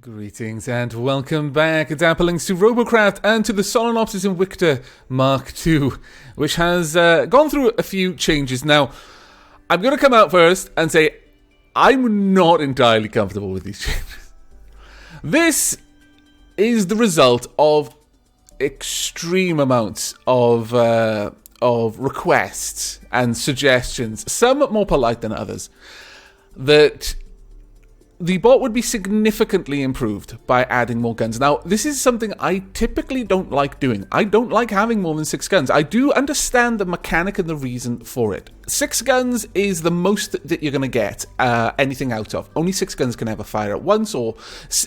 Greetings and welcome back, Dappelings, to Robocraft and to the Solenopsis Invicta Mark II, which has gone through a few changes. Now, I'm going to come out first and say I'm not entirely comfortable with these changes. This is the result of extreme amounts of requests and suggestions, some more polite than others, that the bot would be significantly improved by adding more guns. Now, this is something I typically don't like doing. I don't like having more than 6 guns. I do understand the mechanic and the reason for it. 6 guns is the most that you're going to get anything out of. Only 6 guns can ever fire at once, or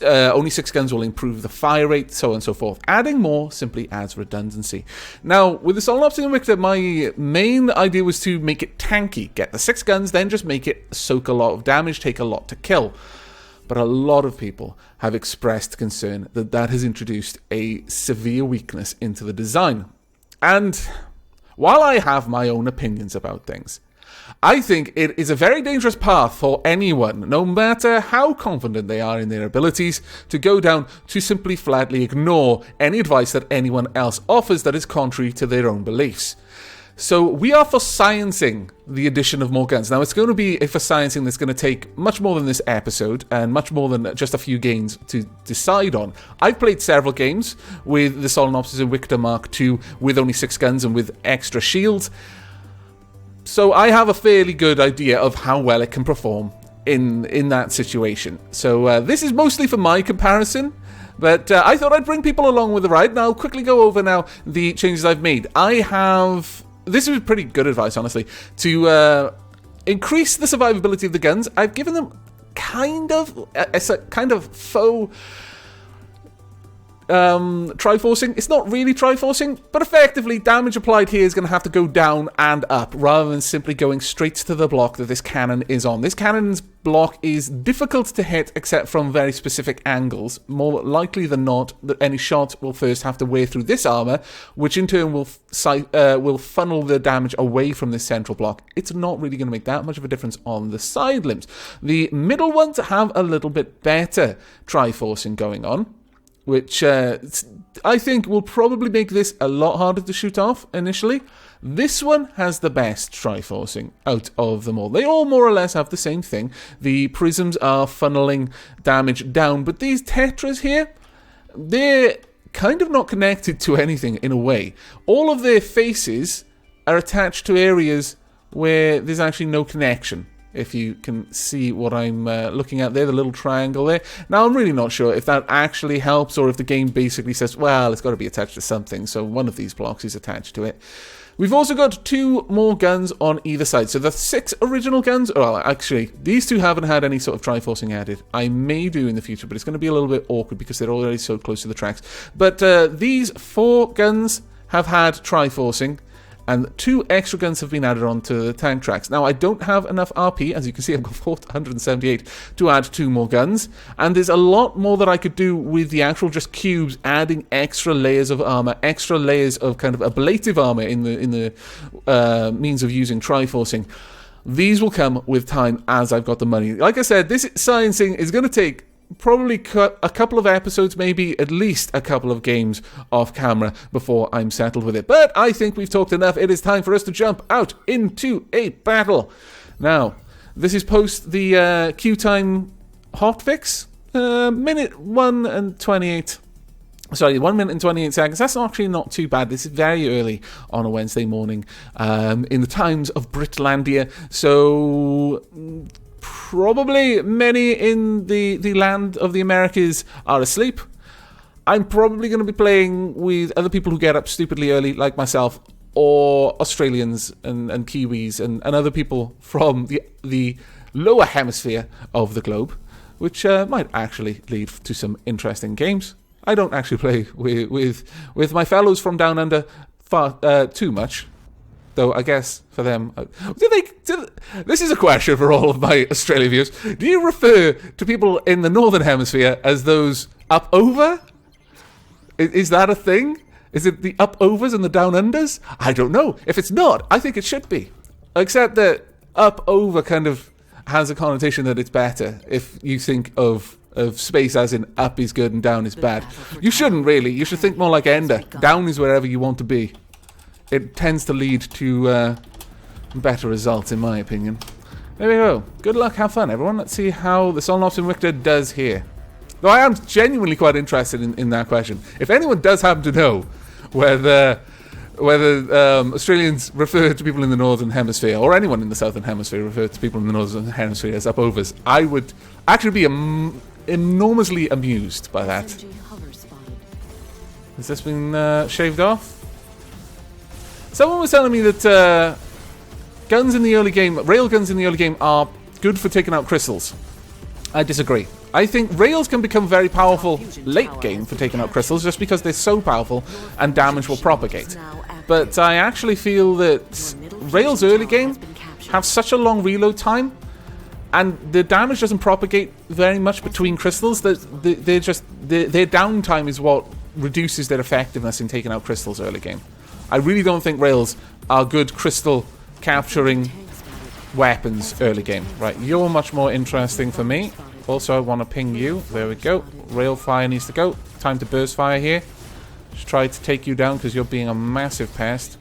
only 6 guns will improve the fire rate, so on and so forth. Adding more simply adds redundancy. Now, with the Solenopsis Invicta, my main idea was to make it tanky. Get the 6 guns, then just make it soak a lot of damage, take a lot to kill. But a lot of people have expressed concern that that has introduced a severe weakness into the design. And while I have my own opinions about things, I think it is a very dangerous path for anyone, no matter how confident they are in their abilities, to go down to simply flatly ignore any advice that anyone else offers that is contrary to their own beliefs. So we are for sciencing the addition of more guns. Now, it's going to be a for sciencing that's going to take much more than this episode and much more than just a few games to decide on. I've played several games with the Solenopsis Invicta Mark II with only 6 guns and with extra shields. So I have a fairly good idea of how well it can perform in that situation. So this is mostly for my comparison. But I thought I'd bring people along with the ride. Now, I'll quickly go over now the changes I've made. This is pretty good advice, honestly, to increase the survivability of the guns. I've given them kind of faux triforcing. It's not really triforcing, but effectively damage applied here is going to have to go down and up rather than simply going straight to the block that this cannon is on. This cannon's block is difficult to hit except from very specific angles. More likely than not, that any shot will first have to wear through this armor, which in turn will funnel the damage away from this central block. It's not really going to make that much of a difference on the side limbs. The middle ones have a little bit better triforcing going on, which I think will probably make this a lot harder to shoot off initially. This one has the best triforcing out of them all. They all more or less have the same thing. The prisms are funneling damage down, but these tetras here, they're kind of not connected to anything in a way. All of their faces are attached to areas where there's actually no connection. If you can see what I'm looking at there, the little triangle there. Now, I'm really not sure if that actually helps or if the game basically says, well, it's got to be attached to something, so one of these blocks is attached to it. We've also got 2 more guns on either side. So the 6 original guns, well, actually, these 2 haven't had any sort of triforcing added. I may do in the future, but it's going to be a little bit awkward because they're already so close to the tracks. But these 4 guns have had triforcing, and 2 extra guns have been added onto the tank tracks. Now, I don't have enough RP, as you can see, I've got 478 to add 2 more guns, and there's a lot more that I could do with the actual just cubes, adding extra layers of armor, extra layers of kind of ablative armor in the means of using triforcing. These will come with time as I've got the money. Like I said, this sciencing is going to take probably a couple of episodes, maybe at least a couple of games off camera before I'm settled with it. But I think we've talked enough. It is time for us to jump out into a battle. Now, this is post the queue time hotfix. Minute 1 and 28. Sorry, 1 minute and 28 seconds. That's actually not too bad. This is very early on a Wednesday morning in the times of Britlandia. So probably many in the land of the Americas are asleep. I'm probably going to be playing with other people who get up stupidly early, like myself, or Australians and Kiwis and other people from the lower hemisphere of the globe, which might actually lead to some interesting games. I don't actually play with my fellows from down under too much. Though I guess for them, this is a question for all of my Australia viewers. Do you refer to people in the northern hemisphere as those up over? Is that a thing? Is it the up overs and the down unders? I don't know. If it's not, I think it should be. Except that up over kind of has a connotation that it's better if you think of of space, as in up is good and down is bad. You shouldn't really. You should think more like Ender. Down is wherever you want to be. It tends to lead to better results, in my opinion. There we go. Good luck, have fun, everyone. Let's see how the Solnofs Invicta does here. Though I am genuinely quite interested in that question. If anyone does happen to know whether Australians refer to people in the Northern Hemisphere, or anyone in the Southern Hemisphere refer to people in the Northern Hemisphere as up-overs, I would actually be enormously amused by that. Has this been shaved off? Someone was telling me that guns in the early game, railguns in the early game, are good for taking out crystals. I disagree. I think rails can become very powerful late game for taking out crystals just because they're so powerful and damage will propagate. But I actually feel that rails early game have such a long reload time and the damage doesn't propagate very much between crystals. Their downtime is what reduces their effectiveness in taking out crystals early game. I really don't think rails are good crystal capturing weapons early game. Right, you're much more interesting for me. Also, I want to ping you. There we go. Rail fire needs to go. Time to burst fire here. Just try to take you down because you're being a massive pest.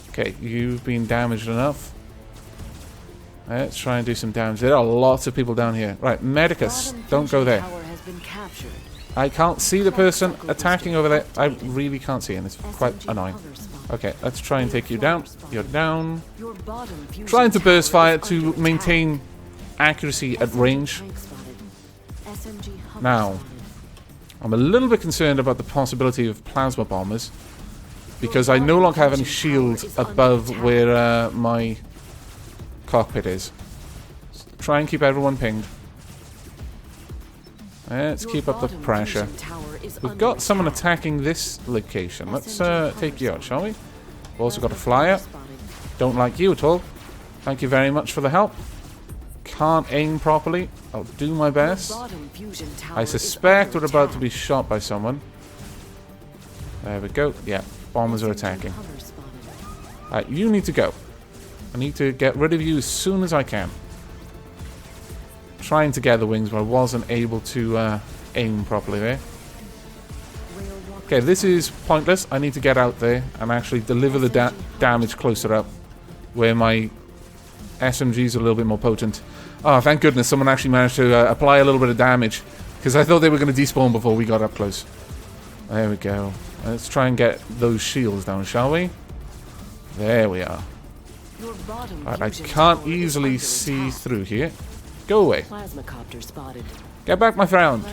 Okay, you've been damaged enough. Let's try and do some damage. There are lots of people down here. Right, Medicus, don't go there. I can't see the person attacking over there. I really can't see, and it's quite annoying. Okay, let's try and take you down. You're down. Trying to burst fire to maintain accuracy at range. Now, I'm a little bit concerned about the possibility of plasma bombers because I no longer have any shield above where my cockpit is. Try and keep everyone pinged. Let's keep up the pressure. We've got someone attacking this location. Let's take you out, shall we? We've also got a flyer. Don't like you at all. Thank you very much for the help. Can't aim properly. I'll do my best. I suspect we're about to be shot by someone. There we go. Yeah, bombers are attacking. Alright, you need to go. I need to get rid of you as soon as I can. Trying to gather wings, but I wasn't able to aim properly there. Okay, this is pointless. I need to get out there and actually deliver the damage closer up, where my SMGs are a little bit more potent. Oh, thank goodness someone actually managed to apply a little bit of damage, because I thought they were going to despawn before we got up close. There we go. Let's try and get those shields down, shall we? There we are. Right, I can't easily see through here. Go away. Get back, my friend.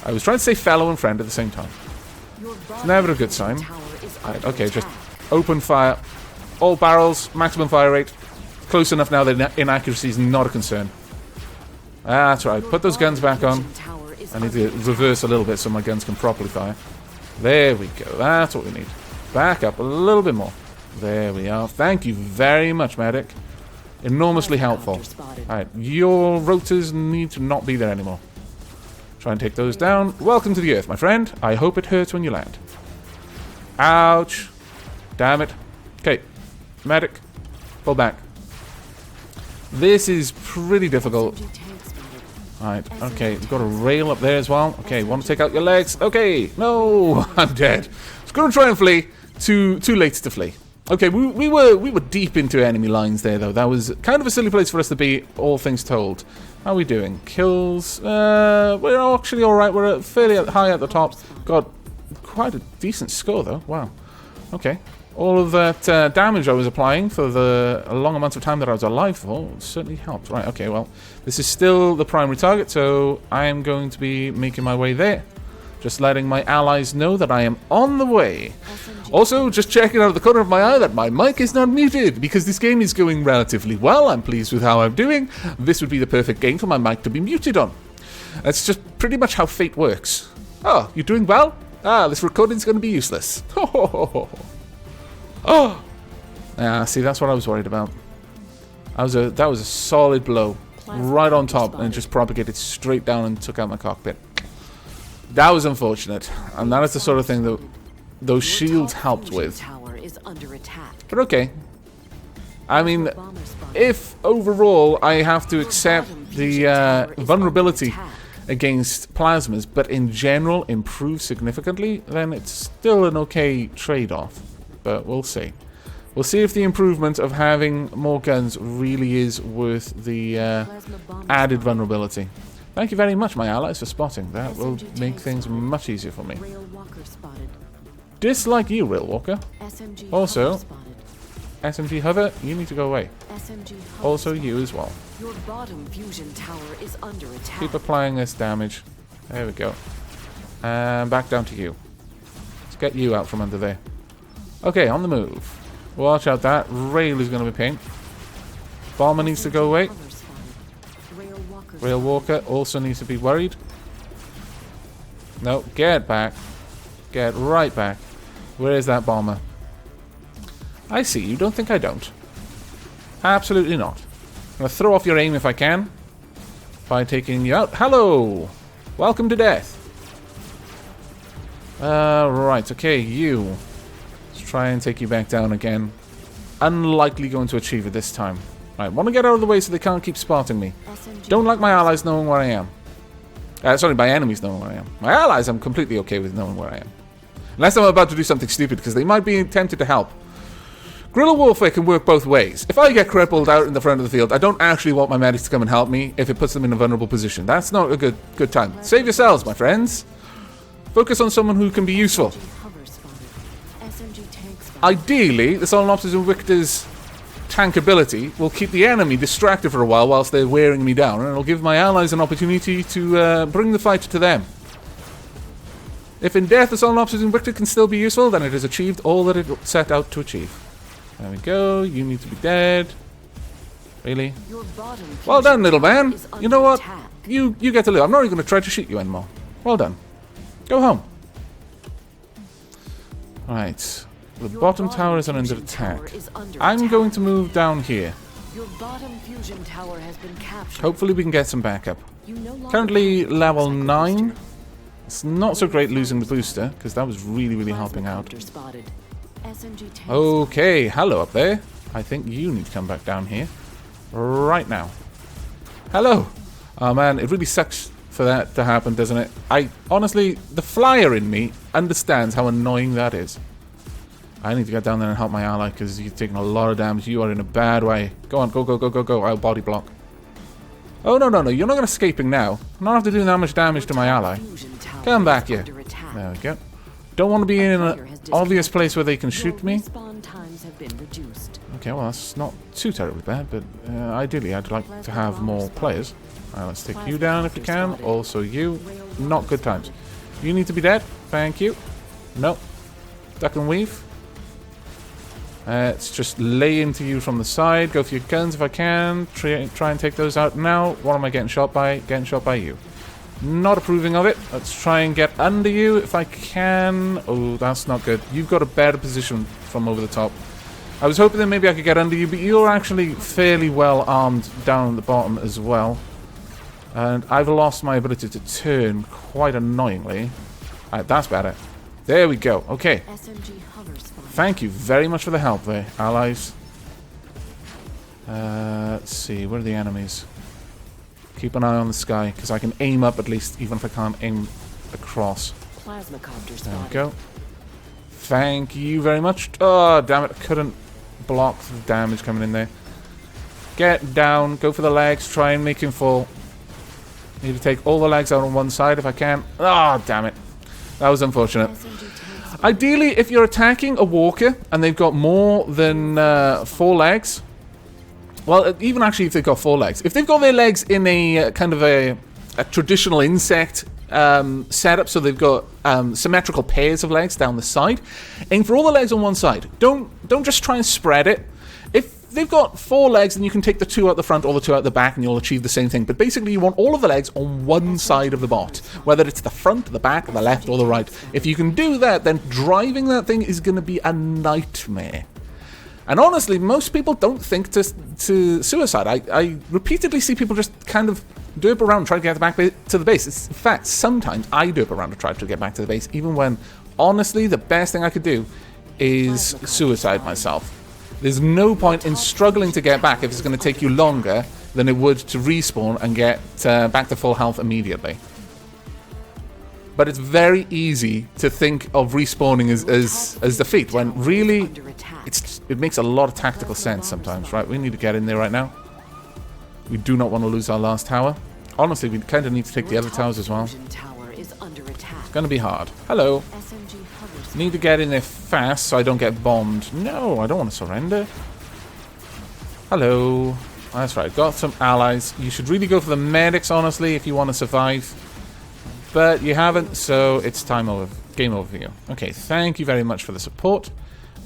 I was trying to say fellow and friend at the same time. It's never a good sign. Right, okay, just open fire. All barrels, maximum fire rate. Close enough now that inaccuracy is not a concern. That's right. Put those guns back on. I need to reverse a little bit so my guns can properly fire. There we go. That's what we need. Back up a little bit more. There we are. Thank you very much, medic. Enormously helpful. Alright, your rotors need to not be there anymore. Try and take those down. Welcome to the Earth, my friend. I hope it hurts when you land. Ouch. Damn it. Okay. Medic. Pull back. This is pretty difficult. Alright, okay. We've got a rail up there as well. Okay, want to take out your legs? Okay. No, I'm dead. I was going to try and flee. Too late to flee. Okay, we were deep into enemy lines there, though. That was kind of a silly place for us to be, all things told. How are we doing? Kills? We're actually alright. We're fairly high at the top. Got quite a decent score, though. Wow. Okay. All of that damage I was applying for the long amount of time that I was alive for certainly helped. Right, okay, well, this is still the primary target, so I am going to be making my way there. Just letting my allies know that I am on the way. Also, just checking out of the corner of my eye that my mic is not muted, because this game is going relatively well. I'm pleased with how I'm doing. This would be the perfect game for my mic to be muted on. That's just pretty much how fate works. Oh, you're doing well? Ah, this recording's going to be useless. Oh! Ah, see, that's what I was worried about. That was a solid blow. Right on top, and it just propagated straight down and took out my cockpit. That was unfortunate, and that is the sort of thing that those shields helped with. But okay. I mean, if overall I have to accept the vulnerability against plasmas, but in general improve significantly, then it's still an okay trade-off. But we'll see. We'll see if the improvement of having more guns really is worth the added vulnerability. Thank you very much, my allies, for spotting. That will make things much easier for me. Dislike you, Rail Walker. Also, SMG Hover, you need to go away. Also, you as well. Your bottom fusion tower is under attack. Keep applying this damage. There we go. And back down to you. Let's get you out from under there. Okay, on the move. Watch out, that rail is going to be pain. Bomber needs to go away. Rail Walker also needs to be worried. No, get back. Get right back. Where is that bomber? I see you. Don't think I don't. Absolutely not. I'm going to throw off your aim if I can. By taking you out. Hello! Welcome to death. Right, okay, you. Let's try and take you back down again. Unlikely going to achieve it this time. Right, want to get out of the way so they can't keep spotting me. Don't like my allies knowing where I am. Sorry, my enemies knowing where I am. My allies, I'm completely okay with knowing where I am. Unless I'm about to do something stupid, because they might be tempted to help. Guerrilla warfare can work both ways. If I get crippled out in the front of the field, I don't actually want my medics to come and help me if it puts them in a vulnerable position. That's not a good time. Save yourselves, my friends. Focus on someone who can be useful. Ideally, the Solenopsis and Victor's tank ability will keep the enemy distracted for a while whilst they're wearing me down, and it'll give my allies an opportunity to bring the fight to them. If in death the Solenopsis and Victor can still be useful, then it has achieved all that it set out to achieve. There we go. You need to be dead. Really? Well done, little man. You know what? You get to live. I'm not even going to try to shoot you anymore. Well done. Go home. Right. The bottom tower is under attack. I'm going to move down here. Hopefully we can get some backup. Currently level 9. It's not so great losing the booster, because that was really helping out. Okay, hello up there. I think you need to come back down here. Right now. Hello! Oh man, it really sucks for that to happen, doesn't it? Honestly, the flyer in me understands how annoying that is. I need to get down there and help my ally, because you're taking a lot of damage. You are in a bad way. Go on, go. I'll body block. Oh, no. You're not escaping now. I'm not after doing that much damage to my ally. Come back here. There we go. Don't want to be in an obvious place where they can shoot me. Okay, well, that's not too terribly bad, but ideally I'd like to have more players. Let's take you down if we can. Also you. Not good times. You need to be dead. Thank you. Nope. Duck and weave. Let's just lay into you from the side. Go for your guns if I can. Try and take those out now. What am I getting shot by? Getting shot by you. Not approving of it. Let's try and get under you if I can. Oh, that's not good. You've got a better position from over the top. I was hoping that maybe I could get under you, but you're actually fairly well armed down at the bottom as well. And I've lost my ability to turn quite annoyingly. Alright, that's better. There we go. Okay. Thank you very much for the help there, allies. Let's see. Where are the enemies? Keep an eye on the sky, because I can aim up at least, even if I can't aim across. There we go. Thank you very much. Oh, damn it. I couldn't block the damage coming in there. Get down. Go for the legs. Try and make him fall. Need to take all the legs out on one side if I can. Oh, damn it. That was unfortunate. Ideally, if you're attacking a walker and they've got more than 4 legs... Well, even actually if they've got 4 legs. If they've got their legs in a kind of a traditional insect setup, so they've got symmetrical pairs of legs down the side, aim for all the legs on one side. Don't just try and spread it. If they've got 4 legs, then you can take the 2 out the front or the 2 out the back and you'll achieve the same thing. But basically you want all of the legs on one side of the bot, whether it's the front, the back, the left or the right. If you can do that, then driving that thing is going to be a nightmare. And honestly, most people don't think to suicide. I repeatedly see people just kind of derp around trying to get back to the base. In fact, sometimes I derp around to try to get back to the base, even when, honestly, the best thing I could do is suicide myself. There's no point in struggling to get back if it's going to take you longer than it would to respawn and get back to full health immediately. But it's very easy to think of respawning as defeat, when really it makes a lot of tactical sense sometimes. Right, we need to get in there right now. We do not want to lose our last tower. Honestly, we kind of need to take the other towers as well. It's going to be hard. Hello. Need to get in there fast so I don't get bombed. No, I don't want to surrender. Hello. That's right, got some allies. You should really go for the medics, honestly, if you want to survive. But you haven't, so it's time over. Game over for you. Okay, thank you very much for the support.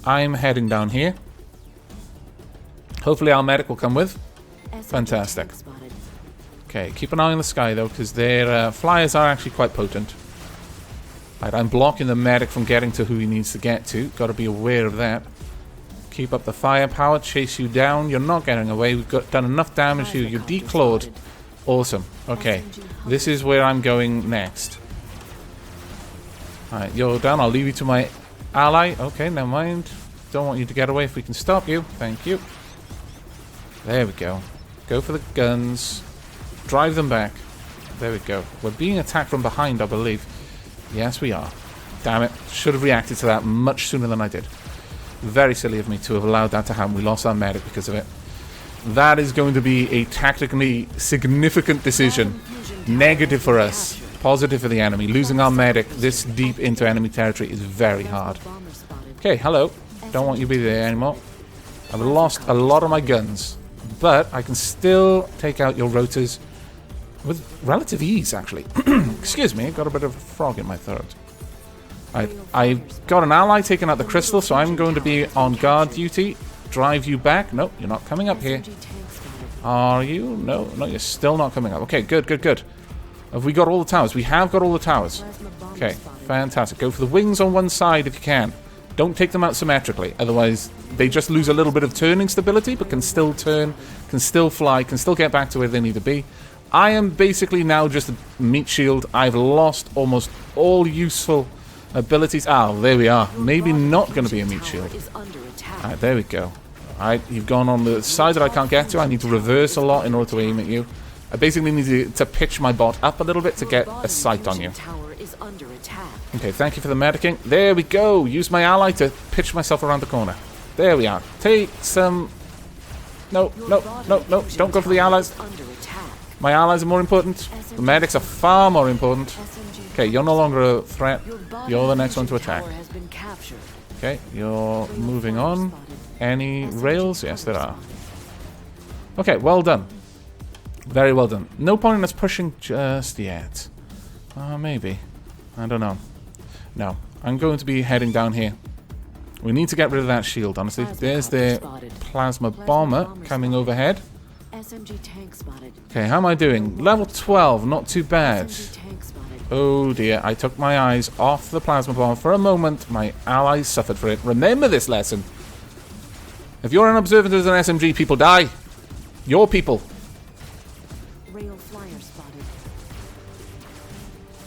I'm heading down here. Hopefully our medic will come with. Fantastic. Okay, keep an eye on the sky, though, because their flyers are actually quite potent. Right, I'm blocking the medic from getting to who he needs to get to. Got to be aware of that. Keep up the firepower, chase you down. You're not getting away. We've done enough damage to you. You're declawed. Awesome. Okay, this is where I'm going next. Alright, you're down. I'll leave you to my ally. Okay, never mind. Don't want you to get away if we can stop you. Thank you. There we go. Go for the guns. Drive them back. There we go. We're being attacked from behind, I believe. Yes, we are. Damn it. Should have reacted to that much sooner than I did. Very silly of me to have allowed that to happen. We lost our medic because of it. That is going to be a tactically significant decision. Negative for us. Positive for the enemy. Losing our medic this deep into enemy territory is very hard. Okay, hello. Don't want you to be there anymore. I've lost a lot of my guns. But I can still take out your rotors with relative ease, actually. Excuse me, got a bit of a frog in my throat. I've got an ally taking out the crystal, so I'm going to be on guard duty. Drive you back. Nope, you're not coming up here. Are you? No, you're still not coming up. Okay, good. Have we got all the towers? We have got all the towers. Okay, fantastic. Go for the wings on one side if you can. Don't take them out symmetrically, otherwise they just lose a little bit of turning stability, but can still turn, can still fly, can still get back to where they need to be. I am basically now just a meat shield. I've lost almost all useful abilities. Ah, there we are. Maybe not going to be a meat shield. Alright, there we go. Alright, you've gone on the side that I can't get to. I need to reverse a lot in order to aim at you. I basically need to pitch my bot up a little bit to get a sight on you. Okay, thank you for the medicing. There we go. Use my ally to pitch myself around the corner. There we are. Take some... No. Don't go for the allies. My allies are more important. The medics are far more important. Okay, you're no longer a threat. You're the next one to attack. Okay, you're moving on. Any rails? Yes, there are. Okay, well done. Very well done. No point in us pushing just yet. Maybe. I don't know. No, I'm going to be heading down here. We need to get rid of that shield, honestly. There's the plasma bomber coming overhead. Okay, how am I doing? Level 12, not too bad. Oh dear, I took my eyes off the plasma bomber for a moment. My allies suffered for it. Remember this lesson. If you're an observant as an SMG, people die. Your people.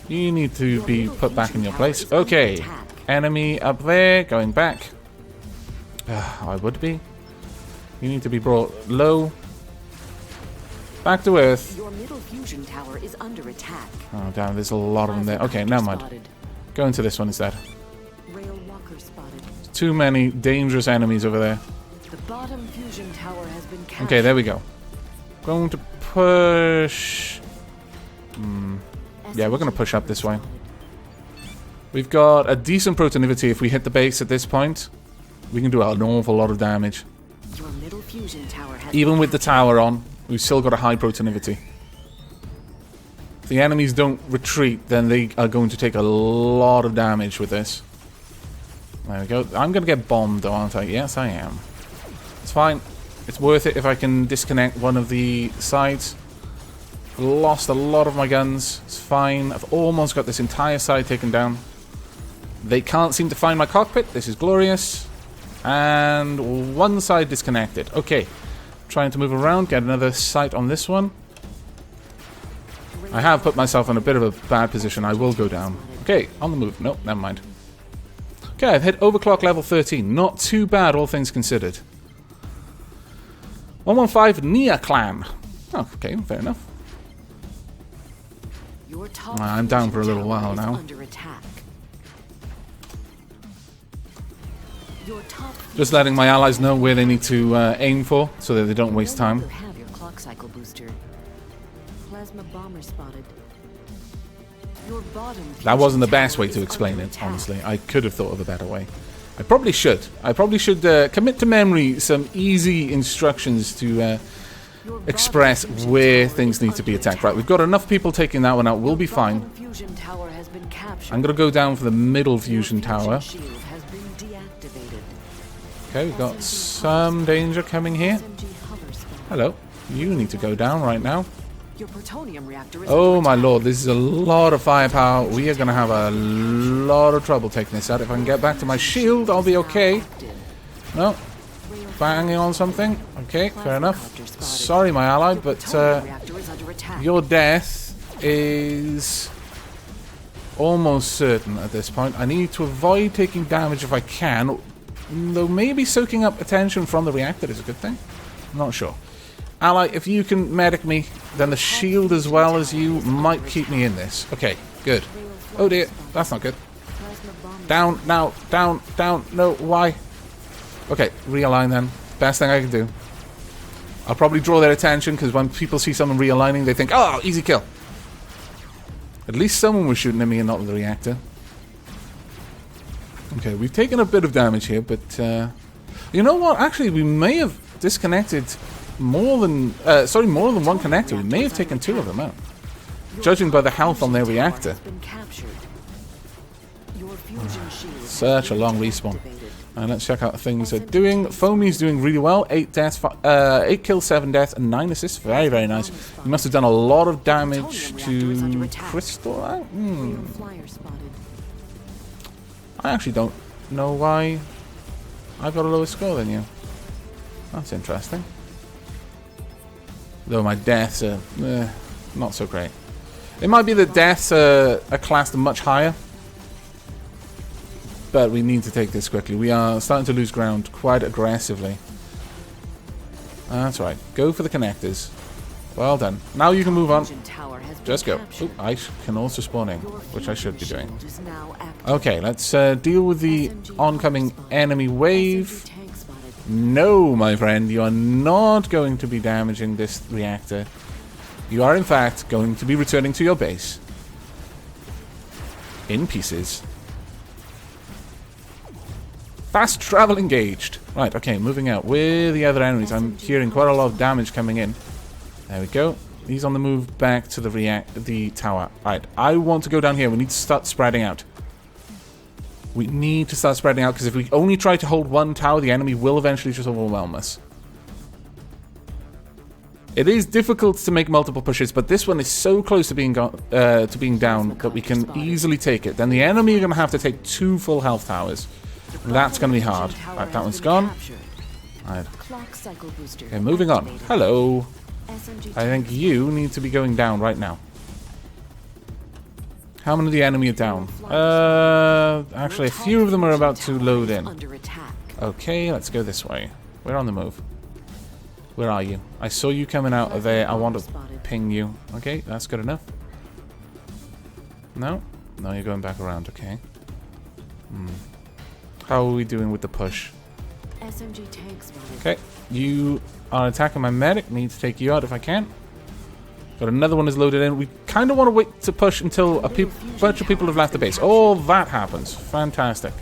You need to be put back in your place. Okay. Enemy up there, going back. I would be. You need to be brought low. Back to Earth. Your middle fusion tower is under attack. Oh, damn, there's a lot of them there. Okay, never mind. Go into this one instead. Rail walker spotted. Too many dangerous enemies over there. The bottom fusion tower has been captured. Okay, there we go. Going to push... Yeah, we're going to push up this way. We've got a decent protonivity. If we hit the base at this point, we can do an awful lot of damage. Your middle fusion tower has Even with the tower on, we've still got a high protonivity. If the enemies don't retreat, then they are going to take a lot of damage with this. There we go. I'm going to get bombed, though, aren't I? Yes, I am. It's fine. It's worth it if I can disconnect one of the sides. Lost a lot of my guns. It's fine. I've almost got this entire side taken down. They can't seem to find my cockpit. This is glorious. And one side disconnected. Okay. Trying to move around. Get another sight on this one. I have put myself in a bit of a bad position. I will go down. Okay. On the move. Nope. Never mind. Okay. I've hit overclock level 13. Not too bad, all things considered. 115 Nia Clan. Oh, okay. Fair enough. Your top I'm down for a fusion little tower while is now. under attack. Your top Just letting my allies know where they need to aim for, so that they don't waste no time. longer have your clock cycle booster. Plasma bomber spotted. Your bottom That wasn't the fusion best way tower to is explain under it, attack. honestly. I could have thought of a better way. I probably should. I probably should commit to memory some easy instructions to Your bottom express fusion where tower things is need to be under attacked. Right, attack. we've got enough people taking that one out. We'll be fine. Bottom fusion tower has been captured. I'm going to go down for the middle Your fusion tower. shield has been deactivated. Okay, we've got some danger coming here. SMG hover spotted. Hello. You need to go down right now. Your plutonium reactor is Oh under my attack. lord, this is a lot of firepower. We are going to have a lot of trouble taking this out. If I can get back to my shield, I'll be okay. No. Banging on something. Okay, fair enough. Sorry, my ally, Your but plutonium reactor is under attack. your death is almost certain at this point. I need to avoid taking damage if I can, though maybe soaking up attention from the reactor is a good thing. I'm not sure. Ally, if you can medic me, then the shield as well as you might keep me in this. Okay, good. Oh dear, that's not good. Plasma bomber Down, now, down, down. No, why? Okay, realign then. Best thing I can do. I'll probably draw their attention, because when people see someone realigning, they think, oh, easy kill. At least someone was shooting at me and not the reactor. Okay, we've taken a bit of damage here, but... you know what? Actually, we may have disconnected more than... more than one connector. We may have taken two of them out. Judging by the health on their fusion tower reactor. has been captured. Your fusion shield has Such a been long respawn. deactivated. And let's check out how things are doing. Foamy's doing really well. 8 deaths, 8 kills, 7 deaths, and 9 assists. Very, very nice. He must have done a lot of damage to Crystal. Rail flyer spotted. I actually don't know why I got a lower score than you. That's interesting. Though my deaths are not so great. It might be that deaths are classed much higher. But we need to take this quickly. We are starting to lose ground quite aggressively. That's right. Go for the connectors. Well done. Now you can move on. Fusion tower has been Just go. captured. Ooh, I can also spawn in, Your which I should be fusion doing. shield is now active. Okay, let's deal with the SMG oncoming spotted. enemy wave. SMG tank spotted. No, my friend, you are not going to be damaging this reactor. You are, in fact, going to be returning to your base. In pieces. Fast travel engaged. Right, okay, moving out. Where are the other enemies? I'm hearing quite a lot of damage coming in. There we go. He's on the move back to the tower. Right, I want to go down here. We need to start spreading out. We need to start spreading out, because if we only try to hold one tower, the enemy will eventually just overwhelm us. It is difficult to make multiple pushes, but this one is so close to being down that we can easily take it. Then the enemy are going to have to take 2 full health towers. That's going to be hard. Right, that one's gone. Right. Clock cycle booster Okay, moving on. activated. Hello. SMG I think you need to be going down right now. How many of the enemy are down? Actually, a few of them are about to load in. under attack. Okay, let's go this way. We're on the move. Where are you? I saw you coming out of there. I want to ping you. Okay, that's good enough. No? No, you're going back around. Okay. How are we doing with the push? SMG tank spotted. Okay, you are attacking my medic. Need to take you out if I can. Got another one is loaded in. We kind of want to wait to push until a bunch of people have left the base. Oh, that happens. Fantastic.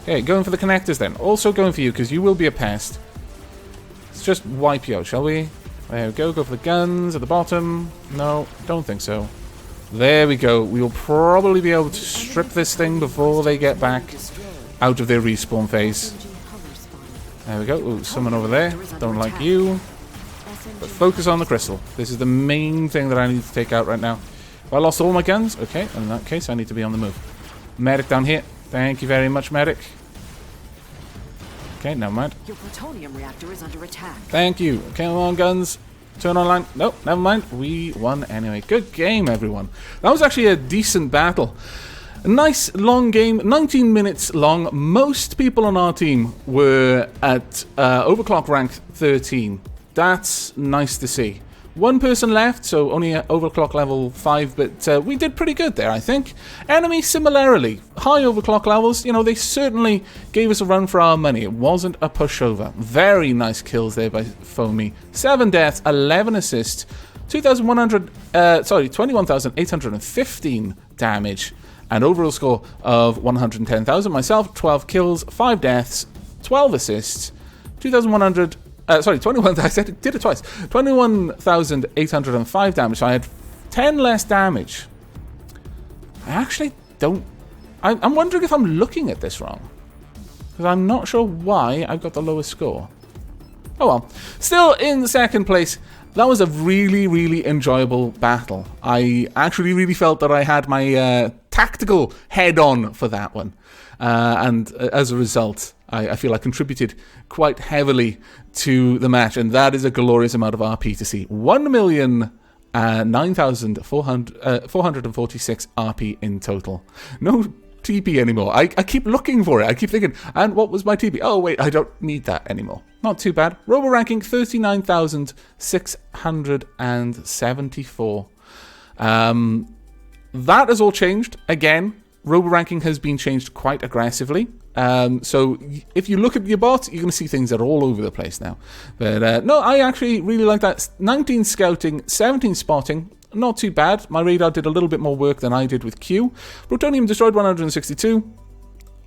Okay, going for the connectors then. Also going for you, because you will be a pest. Let's just wipe you out, shall we? There we go. Go for the guns at the bottom. No, don't think so. There we go. We will probably be able to strip this thing before they get back out of their respawn phase. SMG hover spotted. There we go. Ooh, someone over there. Don't like you. But focus on the crystal. This is the main thing that I need to take out right now. Well, I lost all my guns. Okay, in that case, I need to be on the move. Medic down here. Thank you very much, medic. Okay, never mind. Your plutonium reactor is under attack. Thank you. Come on, guns. Turn online. Nope, never mind. We won anyway. Good game, everyone. That was actually a decent battle. A nice long game, 19 minutes long. Most people on our team were at overclock rank 13. That's nice to see. One person left, so only overclock level 5, but we did pretty good there, I think. Enemy, similarly, high overclock levels. You know, they certainly gave us a run for our money. It wasn't a pushover. Very nice kills there by Foamy. 7 deaths, 11 assists, 21,815 damage, and overall score of 110,000. Myself, 12 kills, 5 deaths, 12 assists, 21,000. I did it twice. 21,805 damage. So I had 10 less damage. I actually don't. I'm wondering if I'm looking at this wrong, because I'm not sure why I've got the lowest score. Oh well. Still in second place. That was a really, really enjoyable battle. I actually really felt that I had my tactical head on for that one. And as a result, I feel I contributed quite heavily to the match. And that is a glorious amount of RP to see. 1,009,446 RP in total. No TP anymore. I keep looking for it. I keep thinking, and what was my TP? Oh, wait, I don't need that anymore. Not too bad. Robo ranking 39,674. That has all changed. Again, Robo ranking has been changed quite aggressively. So if you look at your bot, you're going to see things that are all over the place now. But no, I actually really like that. 19 scouting, 17 spotting. Not too bad. My radar did a little bit more work than I did with Q. Plutonium destroyed 162.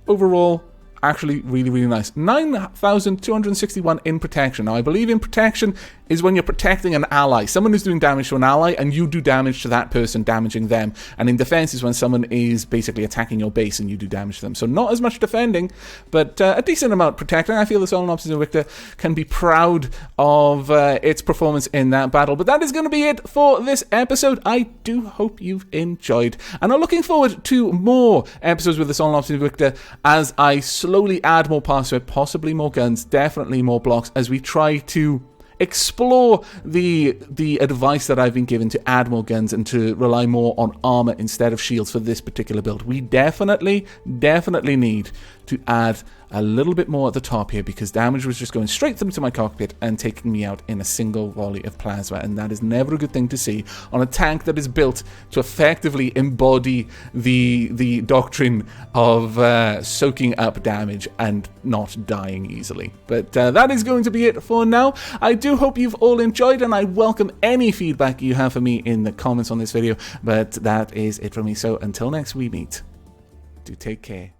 Overall, actually really, really nice. 9,261 in protection. Now, I believe in protection is when you're protecting an ally. Someone is doing damage to an ally, and you do damage to that person, damaging them. And in defense is when someone is basically attacking your base and you do damage to them. So not as much defending, but a decent amount protecting. I feel the Solar Options Invicta can be proud of its performance in that battle. But that is going to be it for this episode. I do hope you've enjoyed. And I'm looking forward to more episodes with the Solar Options Invicta as I slowly add more parts to it, possibly more guns, definitely more blocks, as we try to explore the advice that I've been given to add more guns and to rely more on armor instead of shields for this particular build. We definitely need to add a little bit more at the top here, because damage was just going straight through to my cockpit and taking me out in a single volley of plasma, and that is never a good thing to see on a tank that is built to effectively embody the doctrine of soaking up damage and not dying easily. But that is going to be it for now. I do hope you've all enjoyed, and I welcome any feedback you have for me in the comments on this video. But that is it for me, so until next we meet, do take care.